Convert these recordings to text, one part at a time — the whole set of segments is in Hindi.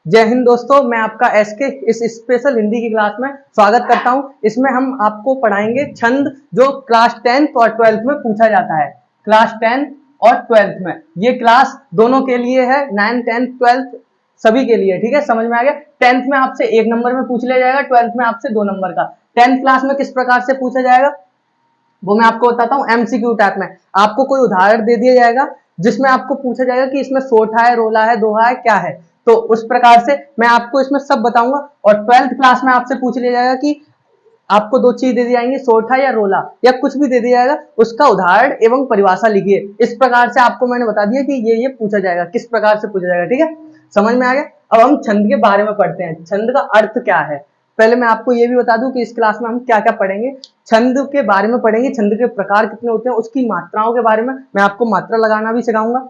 जय हिंद दोस्तों, मैं आपका एसके इस स्पेशल हिंदी की क्लास में स्वागत करता हूं। इसमें हम आपको पढ़ाएंगे छंद जो क्लास 10th और 12th में पूछा जाता है। क्लास 10th और 12th में ये क्लास दोनों के लिए है, 9th 10th 12th सभी के लिए। ठीक है, समझ में आ गया। 10th में आपसे 1 नंबर में पूछ लिया जाएगा, 12th में आपसे 2 नंबर का। 10th क्लास में किस प्रकार से पूछा जाएगा वो मैं आपको बताता हूँ। एमसीक्यू टाइप में आपको कोई उदाहरण दे दिया जाएगा जिसमें आपको पूछा जाएगा कि इसमें सोठा है, रोला है, दोहा है, क्या है। तो उस प्रकार से मैं आपको इसमें सब बताऊंगा। और 12th क्लास में आपसे पूछ लिया जाएगा कि आपको 2 चीज दे दी जाएंगी, सोठा या रोला या कुछ भी दे दिया जाएगा, उसका उदाहरण एवं परिभाषा लिखिए। इस प्रकार से आपको मैंने बता दिया कि ये पूछा जाएगा, किस प्रकार से पूछा जाएगा। ठीक है, समझ में आ गया। अब हम छंद के बारे में पढ़ते हैं। छंद का अर्थ क्या है, पहले मैं आपको ये भी बता दूं कि इस क्लास में हम क्या क्या पढ़ेंगे। छंद के बारे में पढ़ेंगे, छंद के प्रकार कितने होते हैं, उसकी मात्राओं के बारे में मैं आपको मात्रा लगाना भी सिखाऊंगा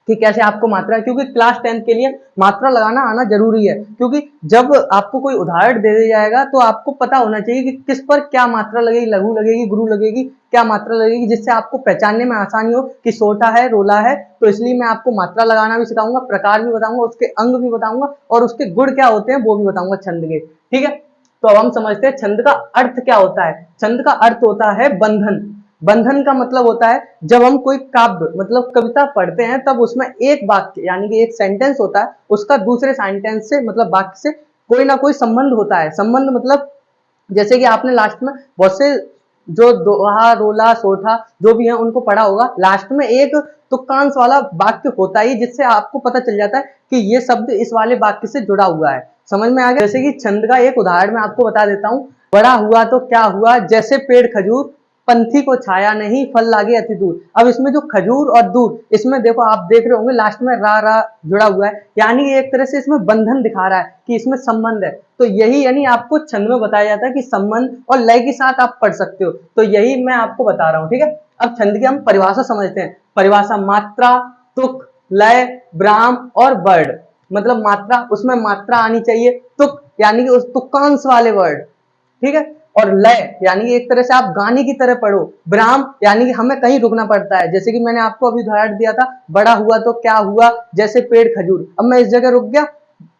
कि कैसे आपको मात्रा, क्योंकि क्लास 10 के लिए मात्रा लगाना आना जरूरी है। क्योंकि जब आपको कोई उदाहरण दे दिया जाएगा तो आपको पता होना चाहिए कि किस पर क्या मात्रा लगेगी, लघु लगेगी, गुरु लगेगी, क्या मात्रा लगेगी, जिससे आपको पहचानने में आसानी हो कि सोटा है, रोला है। तो इसलिए मैं आपको मात्रा लगाना भी सिखाऊंगा, प्रकार भी बताऊंगा, उसके अंग भी बताऊंगा और उसके गुण क्या होते हैं वो भी बताऊंगा छंद के। ठीक है, तो अब हम समझते हैं छंद का अर्थ क्या होता है। छंद का अर्थ होता है बंधन। बंधन का मतलब होता है जब हम कोई काव्य मतलब कविता पढ़ते हैं तब उसमें एक वाक्य यानी कि एक सेंटेंस होता है, उसका दूसरे सेंटेंस से मतलब वाक्य से कोई ना कोई संबंध होता है। संबंध मतलब जैसे कि आपने लास्ट में बहुत से जो दोहा, रोला, सोठा जो भी है उनको पढ़ा होगा, लास्ट में एक तुक्कांश वाला वाक्य होता ही जिससे आपको पता चल जाता है कि ये शब्द इस वाले वाक्य से जुड़ा हुआ है। समझ में आ गया। जैसे कि छंद का एक उदाहरण मैं आपको बता देता हूँ। बड़ा हुआ तो क्या हुआ, जैसे पेड़ खजूर, पंथी को छाया नहीं, फल लागे अति दूर। अब इसमें जो खजूर और दूर, इसमें देखो आप देख रहे होंगे लास्ट में रा रा जुड़ा हुआ है, यानी एक तरह से इसमें बंधन दिखा रहा है कि इसमें संबंध है। तो यही यानी आपको छंद में बताया जाता है कि संबंध और लय के साथ आप पढ़ सकते हो। तो यही मैं आपको बता रहा हूँ। ठीक है, अब छंद की हम परिभाषा समझते हैं। परिभाषा, मात्रा, तुक, लय, ब्राह्म और वर्ड। मतलब मात्रा, उसमें मात्रा आनी चाहिए। तुक यानी कि उस तुक्कांश वाले वर्ड। ठीक है, और लय यानी कि एक तरह से आप गाने की तरह पढ़ो। विराम यानी कि हमें कहीं रुकना पड़ता है, जैसे कि मैंने आपको अभी उदाहरण दिया था, बड़ा हुआ तो क्या हुआ, जैसे पेड़ खजूर। अब मैं इस जगह रुक गया,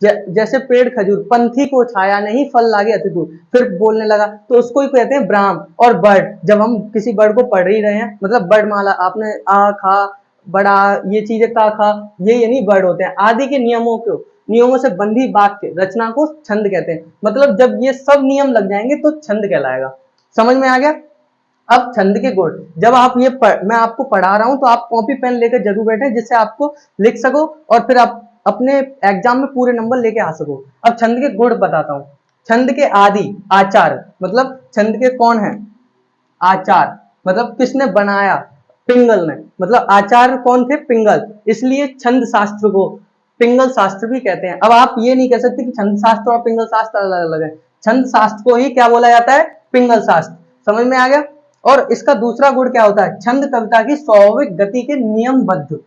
जैसे पेड़ खजूर, पंथी को छाया नहीं, फल लागे अति दूर, फिर बोलने लगा, तो उसको ही कहते हैं ब्राह्म। और बर्ड, जब हम किसी बर्ड को पढ़ ही रहे हैं, मतलब बर्ड माला, आपने आ खा बड़ा ये चीजें का खा, ये यानी वर्ड होते हैं। आदि के नियमों से बंधी वाक्य रचना को छंद कहते हैं। मतलब जब ये सब नियम लग जाएंगे तो छंद कहलाएगा। समझ में आ गया। अब छंद के गुण, जब आप मैं आपको पढ़ा रहा हूं तो आप कॉपी पेन लेकर जरूर बैठे जिससे आपको लिख सको और फिर आप अपने एग्जाम में पूरे नंबर लेके आ सको। अब छंद के गुण बताता हूं। छंद के आदि, आचार, मतलब छंद के कौन है, आचार, मतलब किसने बनाया, पिंगल ने। मतलब आचार्य कौन थे, पिंगल, इसलिए छंद शास्त्र को पिंगल शास्त्र भी कहते हैं। अब आप ये नहीं कह सकते कि छंद शास्त्र और पिंगल शास्त्र अलग अलग है। छंद शास्त्र को ही क्या बोला जाता है, पिंगल शास्त्र। समझ में आ गया। और इसका दूसरा गुण क्या होता है, छंद कविता की स्वाभाविक गति के नियमबद्ध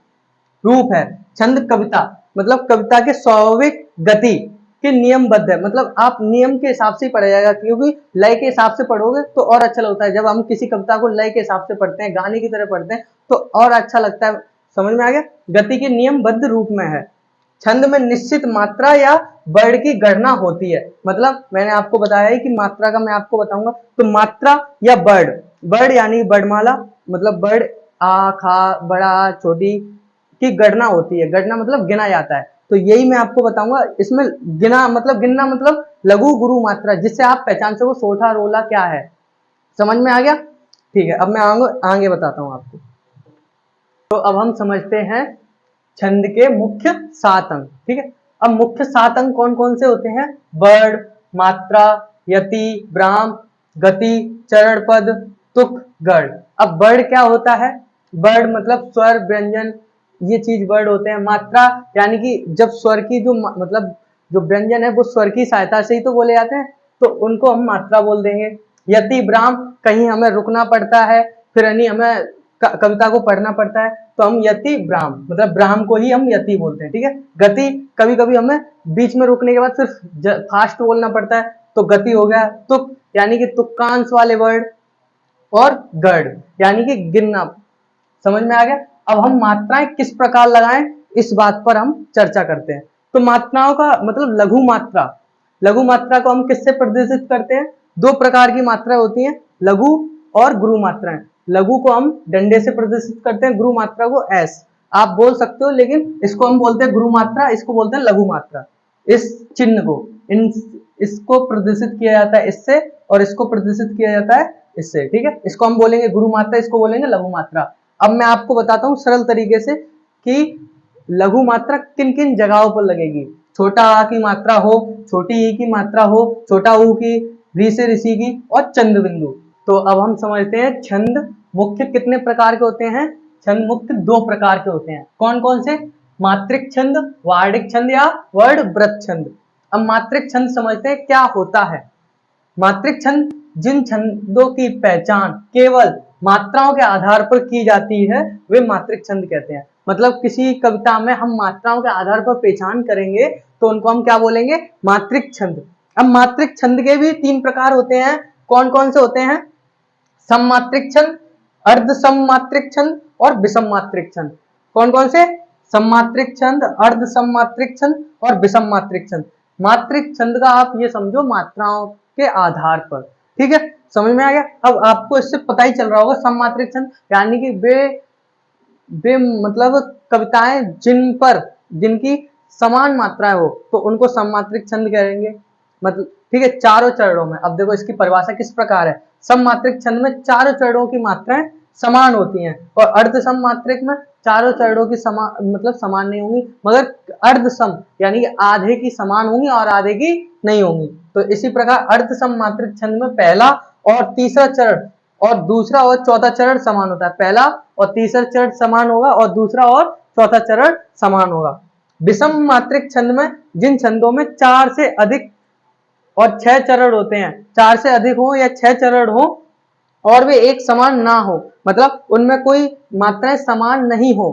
रूप है। छंद कविता मतलब कविता के स्वाभाविक गति के नियमबद्ध है, मतलब आप नियम के हिसाब से ही पढ़ा जाएगा, क्योंकि लय के हिसाब से पढ़ोगे तो और अच्छा लगता है। जब हम किसी कविता को लय के हिसाब से पढ़ते हैं, गाने की तरह पढ़ते हैं, तो और अच्छा लगता है। समझ में आ गया। गति के नियमबद्ध रूप में है। छंद में निश्चित मात्रा या वर्ड की गणना होती है। मतलब मैंने आपको बताया है कि मात्रा का मैं आपको बताऊंगा, तो मात्रा या वर्ड, वर्ड यानी वर्णमाला, मतलब वर्ड आ खा बड़ा छोटी की गणना होती है। गणना मतलब गिना जाता है। तो यही मैं आपको बताऊंगा। इसमें गिनना मतलब लघु गुरु मात्रा, जिससे आप पहचान सको सोठा रोला क्या है। समझ में आ गया। ठीक है, अब मैं आगे बताता हूं आपको। तो अब हम समझते हैं छंद के मुख्य 7 अंग। ठीक है, अब मुख्य 7 अंग कौन कौन से होते हैं, वर्ड, मात्रा, यति, ब्राह्म, गति, चरण पद, तुक, गढ़। अब वर्ड क्या होता है, वर्ड मतलब स्वर, व्यंजन, ये चीज वर्ड होते हैं। मात्रा यानी कि जब स्वर की जो मतलब जो व्यंजन है वो स्वर की सहायता से ही तो बोले जाते हैं, तो उनको हम मात्रा बोल देंगे। यति, ब्राह्म, कहीं हमें रुकना पड़ता है, फिर यानी हमें कविता को पढ़ना पड़ता है, तो हम यति ब्राह्म, मतलब ब्राह्म को ही हम यति बोलते हैं। ठीक है, गति कभी कभी हमें बीच में रुकने के बाद सिर्फ फास्ट बोलना पड़ता है, तो गति हो गया। तुक यानी कि तुक्कांश वाले वर्ड, और गढ़ यानी कि गिनना। समझ में आ गया। अब हम मात्राएं किस प्रकार लगाएं, इस बात पर हम चर्चा करते हैं। तो मात्राओं का मतलब लघु मात्रा, लघु मात्रा को हम किससे प्रदर्शित करते हैं? दो प्रकार की मात्राएं होती हैं, लघु और गुरु मात्राएं। लघु को हम डंडे से प्रदर्शित करते हैं, गुरु मात्रा को एस आप बोल सकते हो, लेकिन इसको हम बोलते हैं गुरु मात्रा, इसको बोलते हैं लघु मात्रा। इस चिन्ह को इसको प्रदर्शित किया जाता है इससे, और इसको प्रदर्शित किया जाता है इससे, ठीक है। इसको हम बोलेंगे गुरु मात्रा, इसको बोलेंगे लघु मात्रा। अब मैं आपको बताता हूँ सरल तरीके से कि लघु मात्रा किन किन जगहों पर लगेगी। छोटा आ की मात्रा हो, छोटी ई की मात्रा हो, छोटा ऊ की, री से ऋषि की, और चंद बिंदु। तो अब हम समझते हैं छंद मुख्य कितने प्रकार के होते हैं। छंद मुख्य दो प्रकार के होते हैं। कौन कौन से? मात्रिक छंद, वार्णिक छंद या वर्णवृत छंद। अब मात्रिक छंद समझते हैं क्या होता है। मात्रिक छंद जिन छंदों की पहचान केवल मात्राओं के आधार पर की जाती है वे मात्रिक छंद कहते हैं। मतलब किसी कविता में हम मात्राओं के आधार पर पहचान करेंगे तो उनको हम क्या बोलेंगे? मात्रिक छंद। अब मात्रिक छंद के भी तीन प्रकार होते हैं। कौन कौन से होते हैं? सममात्रिक छंद, अर्ध सममात्रिक छंद और विषम मात्रिक छंद। कौन कौन से? सममात्रिक छंद, अर्ध सममात्रिक छंद और विषम मात्रिक छंद। मात्रिक छंद का आप ये समझो मात्राओं के आधार पर, ठीक है, समझ में आ गया। अब आपको इससे पता ही चल रहा होगा सममात्रिक छंद यानी कि वे मतलब कविताएं जिनकी समान मात्राएं हो तो उनको सममात्रिक छंद कहेंगे। मतलब ठीक है, चारों चरणों में। अब देखो इसकी परिभाषा किस प्रकार है। सममात्रिक छंद में चारों चरणों की मात्राएं समान होती हैं, और अर्ध सममात्रिक में चारों चरणों की मतलब समान नहीं होंगी, मगर अर्ध सम यानी कि आधे की समान होंगी और आधे की नहीं होंगी। तो इसी प्रकार अर्ध सममात्रिक छंद में पहला और तीसरा चरण और दूसरा और चौथा चरण समान होता है। पहला और तीसरा चरण समान होगा और दूसरा और चौथा चरण समान होगा। विषम मात्रिक छंद में जिन छंदों में 4 से अधिक और 6 चरण होते हैं, 4 से अधिक हो या 6 चरण हो और वे एक समान ना हो, मतलब उनमें कोई मात्राएं समान नहीं हो,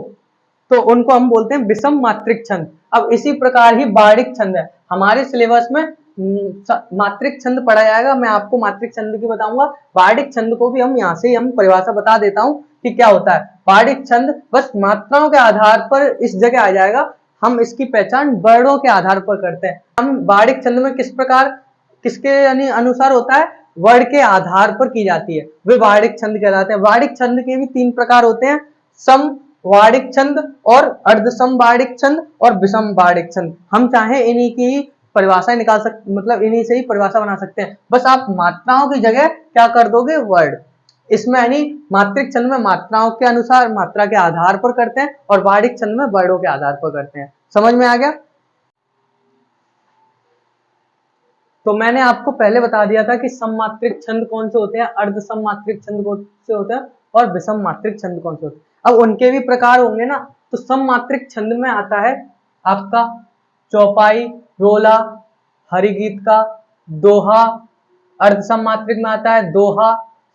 तो उनको हम बोलते हैं विषम मात्रिक छंद। अब इसी प्रकार ही बाणिक छंद है। हमारे सिलेबस में मात्रिक छंद पढ़ा जाएगा, मैं आपको मात्रिक छंद की बताऊंगा। बाणिक छंद को भी हम यहाँ से हम परिभाषा बता देता हूँ कि क्या होता है। बाणिक छंद बस मात्राओं के आधार पर इस जगह आ जाएगा, हम इसकी पहचान वर्णों के आधार पर करते हैं। हम बाणिक छंद में किस प्रकार किसके यानी अनुसार होता है? वर्ण के आधार पर की जाती है, वे वार्णिक छंद कहलाते हैं। वार्णिक छंद के भी 3 प्रकार होते हैं, सम वार्णिक छंद और अर्धसम वार्णिक छंद और विषम वार्णिक छंद। हम चाहे इन्हीं की परिभाषा निकाल सकते, मतलब इन्हीं से ही परिभाषा बना सकते हैं। बस आप मात्राओं की जगह क्या कर दोगे? वर्ण। इसमें यानी मात्रिक छंद में मात्राओं के अनुसार मात्रा के आधार पर करते हैं और वार्णिक छंद में वर्णों के आधार पर करते हैं। समझ में आ गया? तो मैंने आपको पहले बता दिया था कि सममात्रिक छंद कौन से होते हैं, अर्ध सममात्रिक छंद कौन से होते हैं और विषम मात्रिक छंद कौन से होते हैं। अब उनके भी प्रकार होंगे ना। तो सममात्रिक छंद में आता है आपका चौपाई, रोला, हरिगीत का, दोहा। अर्ध सममात्रिक में आता है दोहा,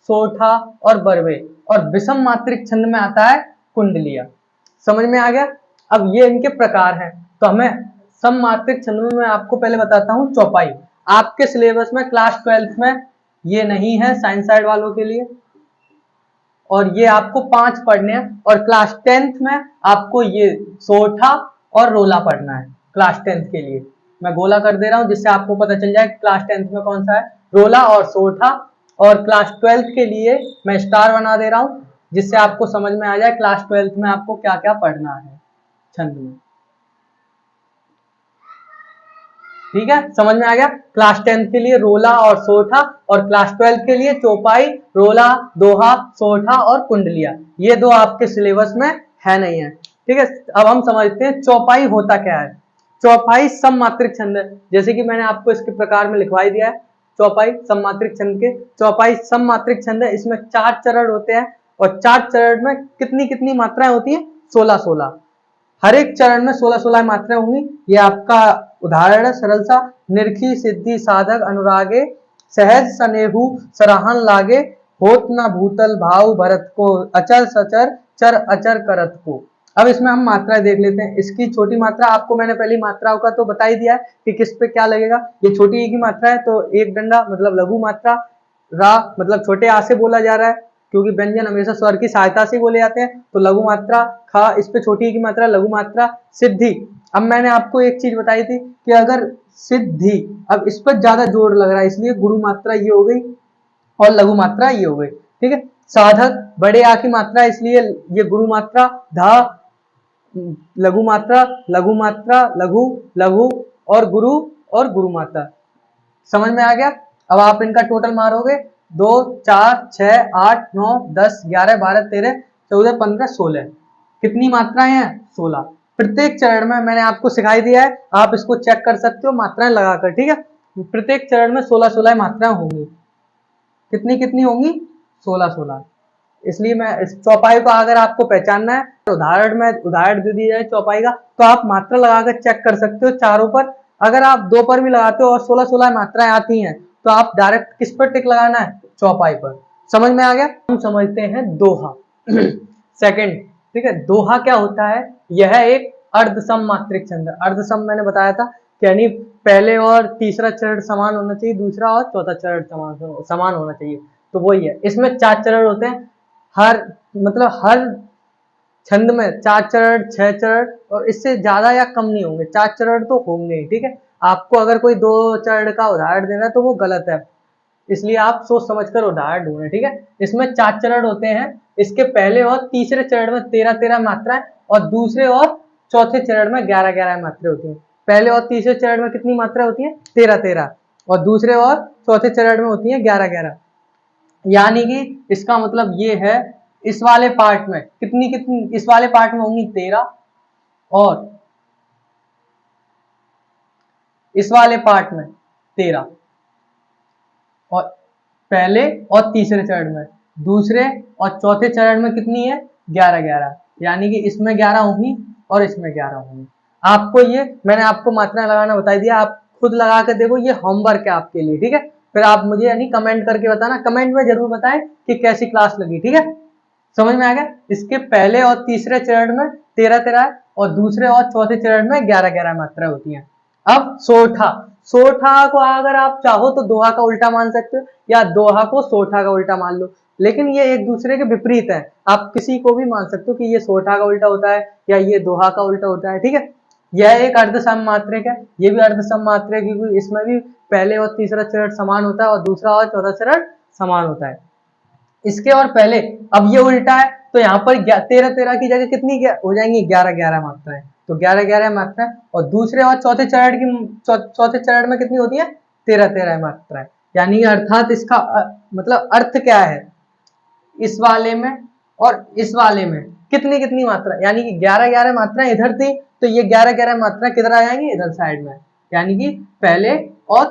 सोठा और बरवे। और विषम मात्रिक छंद में आता है कुंडलिया। समझ में आ गया? अब ये इनके प्रकार हैं। तो हमें सममात्रिक छंद में मैं आपको पहले बताता हूँ चौपाई। आपके सिलेबस में क्लास 12th में ये नहीं है, साइंस साइड वालों के लिए, और ये आपको 5 पढ़ने हैं। और क्लास 10th में आपको ये सोठा और रोला पढ़ना है। क्लास 10th के लिए मैं गोला कर दे रहा हूं जिससे आपको पता चल जाए क्लास 10th में कौन सा है, रोला और सोठा। और क्लास 12th के लिए मैं स्टार बना दे रहा हूं जिससे आपको समझ में आ जाए क्लास 12th में आपको क्या क्या पढ़ना है छंद में। ठीक है, समझ में आ गया? क्लास 10th के लिए रोला और सोठा, और क्लास 12th के लिए चौपाई, रोला, दोहा, सोठा और कुंडलिया। ये दो आपके सिलेबस में है नहीं है। ठीक है, अब हम समझते हैं चौपाई होता क्या है। चौपाई सममात्रिक छंद है, जैसे कि मैंने आपको इसके प्रकार में लिखवाई दिया है। चौपाई सममात्रिक छंद के, चौपाई सममात्रिक छंद है। इसमें 4 चरण होते हैं और 4 चरण में कितनी कितनी मात्राएं होती है? 16-16। हर एक चरण में 16-16 मात्राएं होंगी। ये आपका उदाहरण है सरल सा। निरखी सिद्धि साधक अनुरागे, सहज सनेहु सराहन लागे, होत न भूतल भाव भरत को, अचर सचर चर अचर करत को। अब इसमें हम मात्राएं देख लेते हैं। इसकी छोटी मात्रा आपको मैंने पहली मात्राओं का तो बता ही दिया है कि किस पे क्या लगेगा। ये छोटी ई की मात्रा है तो एक डंडा मतलब लघु मात्रा, रा मतलब छोटे आ से बोला जा रहा है क्योंकि व्यंजन हमेशा स्वर की सहायता से बोले जाते हैं, तो लघु मात्रा। खा इस पे छोटी की मात्रा लघु मात्रा। सिद्धि अब मैंने आपको एक चीज बताई थी कि अगर सिद्धि, अब इस पर ज्यादा जोर लग रहा है इसलिए गुरु मात्रा ये हो गई और लघु मात्रा ये हो गई, ठीक है। साधक बड़े आ की मात्रा इसलिए ये गुरु मात्रा, धा लघु मात्रा, लघु मात्रा, लघु, लघु और गुरु मात्रा। समझ में आ गया। अब आप इनका टोटल मारोगे, 2 4 6 8 9 10 11 12 13 14 15 16, कितनी मात्राएं हैं? 16। प्रत्येक चरण में मैंने आपको सिखाई दिया है, आप इसको चेक कर सकते हो मात्राएं लगाकर, ठीक है। प्रत्येक चरण में 16 मात्राएं होंगी। कितनी कितनी होंगी? 16। इसलिए मैं इस चौपाई को अगर आपको पहचानना है, उदाहरण दे दिया जाए चौपाई का, तो आप मात्रा लगाकर चेक कर सकते हो चारों पर। अगर आप 2 पर भी लगाते हो और 16 मात्राएं आती हैं, तो आप डायरेक्ट किस पर टिक लगाना है? चौपाई पर। समझ में आ गया। हम समझते हैं दोहा। सेकंड, ठीक है। दोहा क्या होता है? यह एक अर्धसम मात्रिक छंद है। अर्धसम मैंने बताया था, यानी पहले और तीसरा चरण समान होना चाहिए, दूसरा और चौथा चरण समान होना चाहिए। तो वही है, इसमें 4 चरण होते हैं। हर छंद में 4 चरण, 6 चरण, और इससे ज्यादा या कम नहीं होंगे, 4 चरण तो होंगे ही, ठीक है। आपको अगर कोई 2 चरण का उदाहरण देना है तो वो गलत है, इसलिए आप सोच समझकर उदाहरण ढूंढें, ठीक है। इसमें 4 चरण होते हैं। इसके पहले और तीसरे चरण में 13 मात्राएं, और दूसरे और चौथे चरण में 11 मात्राएं होती हैं। पहले और तीसरे चरण में कितनी मात्राएं होती हैं? 13, और दूसरे और चौथे चरण में होती हैं 11। यानी कि इसका मतलब ये है, इस वाले पार्ट में कितनी कितनी, इस वाले पार्ट में होंगी 13, और इस वाले पार्ट में 13, और पहले और तीसरे चरण में, दूसरे और चौथे चरण में कितनी है? 11। यानी कि इसमें 11 होंगी और इसमें 11 होंगी। आपको ये मैंने आपको मात्रा लगाना बता दिया, आप खुद लगा कर देखो, ये होमवर्क है आपके लिए, ठीक है। फिर आप मुझे यानी कमेंट करके बताना, कमेंट में जरूर बताएं कि कैसी क्लास लगी, ठीक है। समझ में आ गया। इसके पहले और तीसरे चरण में 13 और दूसरे और चौथे चरण में 11 मात्रा होती हैं। अब सोठा, सोठा को अगर आप चाहो तो दोहा का उल्टा मान सकते हो, या दोहा को सोठा का उल्टा मान लो, लेकिन ये एक दूसरे के विपरीत है। आप किसी को भी मान सकते हो कि ये सोठा का उल्टा होता है या ये दोहा का उल्टा होता है, ठीक है। यह एक अर्धसम मात्रक है, ये भी अर्धसम मात्रक है, क्योंकि इसमें भी पहले और तीसरा चरण समान होता है और दूसरा और चौथा चरण समान होता है। इसके और पहले, अब ये उल्टा है, तो यहाँ पर 13 की जगह कितनी हो जाएंगी? 11 मात्राएं। तो 11 मात्राएं, और दूसरे और चौथे चरण में कितनी होती है? 13 मात्राएं। यानी अर्थात इसका मतलब अर्थ क्या है? इस वाले में और इस वाले में कितनी कितनी मात्रा, यानी कि 11 मात्राएं इधर थी, तो ये 11 मात्राएं किधर आ जाएंगी? इधर साइड में, यानी कि पहले और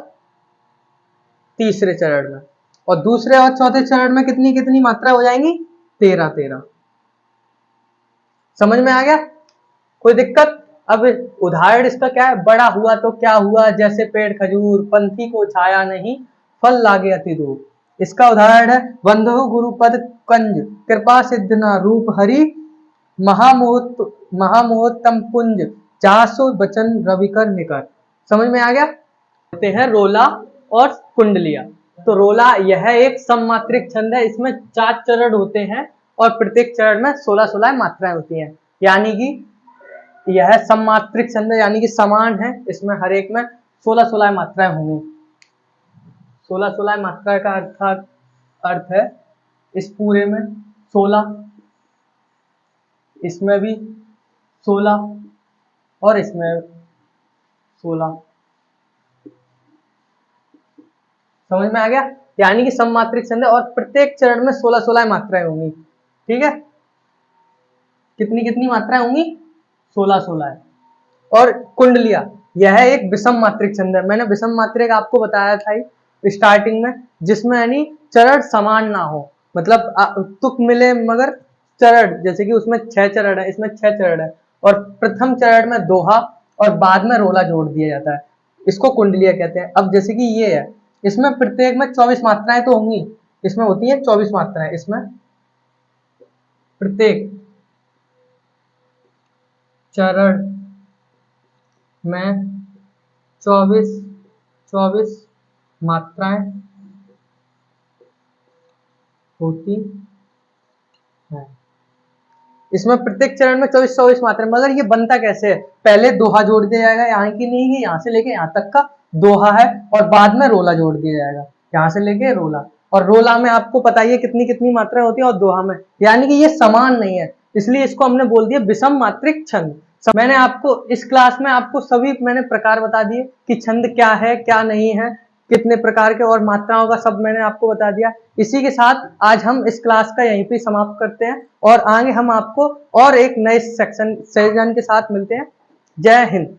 तीसरे चरण में। और दूसरे और चौथे चरण में कितनी कितनी मात्रा हो जाएंगी? 13। समझ में आ गया? कोई दिक्कत? अब उदाहरण इसका क्या है? बड़ा हुआ तो क्या हुआ, जैसे पेड़ खजूर, पंथी को छाया नहीं, फल लागे अति दूर। इसका उदाहरण है, बंधु गुरुपद कंज, कृपा सिद्ध न रूप हरि, महामोहतम पुंज, जासो बचन रविकर निकर। समझ में आ गया? होते हैं रोला और कुंडलिया। तो रोला यह एक सममात्रिक छंद है, इसमें 4 चरण होते हैं और प्रत्येक चरण में 16 मात्राएं होती हैं। यानी कि यह सममात्रिक छंद है, यानी कि समान है, इसमें हर एक में 16 मात्राएं होंगी। 16 मात्रा का अर्थ है इस पूरे में 16, इसमें भी 16 और इसमें 16। समझ में आ गया? यानी कि सममात्रिक छंद है और प्रत्येक चरण में 16 मात्राएं होंगी, ठीक है। कितनी कितनी मात्राएं होंगी? 16 है। और कुंडलिया, यह एक विषम मात्रिक छंद है। मैंने विषम मात्रिक आपको बताया था स्टार्टिंग में, जिसमें यानी चरण समान ना हो, मतलब तुक मिले मगर चरण, जैसे कि उसमें 6 चरण है, इसमें 6 चरण है, और प्रथम चरण में दोहा और बाद में रोला जोड़ दिया जाता है, इसको कुंडलिया कहते हैं। अब जैसे कि ये है, इसमें प्रत्येक में 24 मात्राएं तो होंगी, इसमें होती है 24 मात्राएं, इसमें प्रत्येक चरण में 24 मात्राएं होती हैं। इसमें प्रत्येक चरण में 24-24 मात्रा, मगर ये बनता कैसे है? पहले दोहा जोड़ दिया जाएगा, यहाँ की नहीं है, यहाँ से लेके यहाँ तक का दोहा है, और बाद में रोला जोड़ दिया जाएगा, यहाँ से लेके रोला। और रोला में आपको पता ही है कितनी कितनी मात्राएं होती है, और दोहा में, यानी कि ये समान नहीं है, इसलिए इसको हमने बोल दिया विषम मात्रिक छंद। मैंने आपको इस क्लास में आपको सभी मैंने प्रकार बता दिए कि छंद क्या है, क्या नहीं है, कितने प्रकार के, और मात्राओं का सब मैंने आपको बता दिया। इसी के साथ आज हम इस क्लास का यहीं पे समाप्त करते हैं, और आगे हम आपको और एक नए सेक्शन के साथ मिलते हैं। जय हिंद।